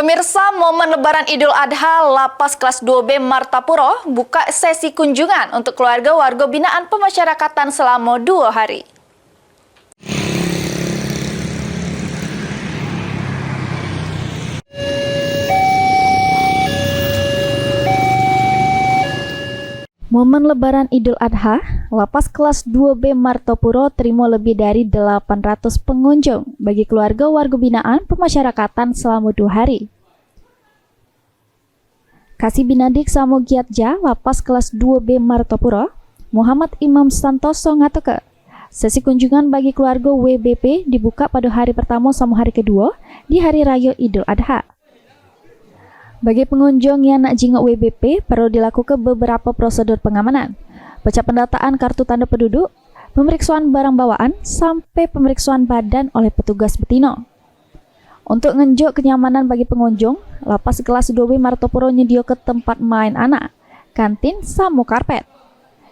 Pemirsa, momen Lebaran Idul Adha, Lapas Kelas 2B Martapuro buka sesi kunjungan untuk keluarga warga binaan pemasyarakatan selama 2 hari. Momen Lebaran Idul Adha, Lapas Kelas 2B Martapuro terima lebih dari 800 pengunjung bagi keluarga warga binaan pemasyarakatan selama 2 hari. Kasih Binadik Samogiatja, Lapas Kelas 2B Martapuro, Muhammad Imam Santoso ngatoke, sesi kunjungan bagi keluarga WBP dibuka pada hari pertama sama hari kedua di Hari Raya Idul Adha. Bagi pengunjung yang nak jingok WBP, perlu dilakukan beberapa prosedur pengamanan, baca pendataan kartu tanda penduduk, pemeriksaan barang bawaan, sampai pemeriksaan badan oleh petugas betina. Untuk ngenjuk kenyamanan bagi pengunjung, Lapas Kelas 2B Martapuro nyediakan tempat main anak, kantin, sama karpet.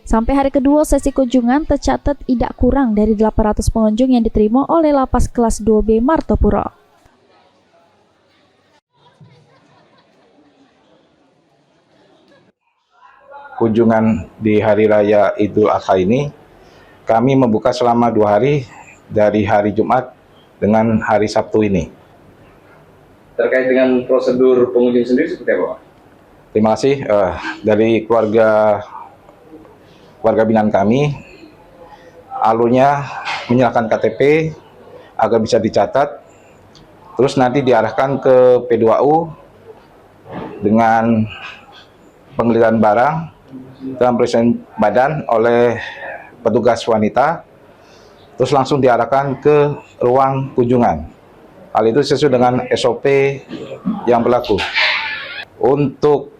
Sampai hari kedua sesi kunjungan tercatat tidak kurang dari 800 pengunjung yang diterima oleh Lapas Kelas 2B Martapuro. Kunjungan di Hari Raya Idul Adha ini, kami membuka selama 2 hari dari hari Jumat dengan hari Sabtu ini. Terkait dengan prosedur pengunjung sendiri seperti apa, Pak? Terima kasih dari keluarga binaan kami, alurnya menyerahkan KTP agar bisa dicatat, terus nanti diarahkan ke P2U dengan penggeledahan barang dalam pemeriksaan badan oleh petugas wanita, terus langsung diarahkan ke ruang kunjungan. Hal itu sesuai dengan SOP yang berlaku. Untuk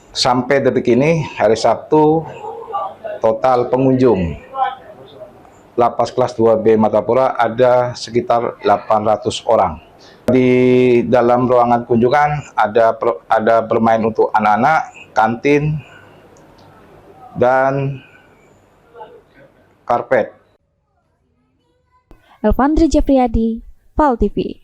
sampai detik ini, hari Sabtu, total pengunjung Lapas Kelas 2B Martapuro ada sekitar 800 orang. Di dalam ruangan kunjungan ada bermain untuk anak-anak, kantin, dan karpet. Elvandri Jefriyadi, PAL TV.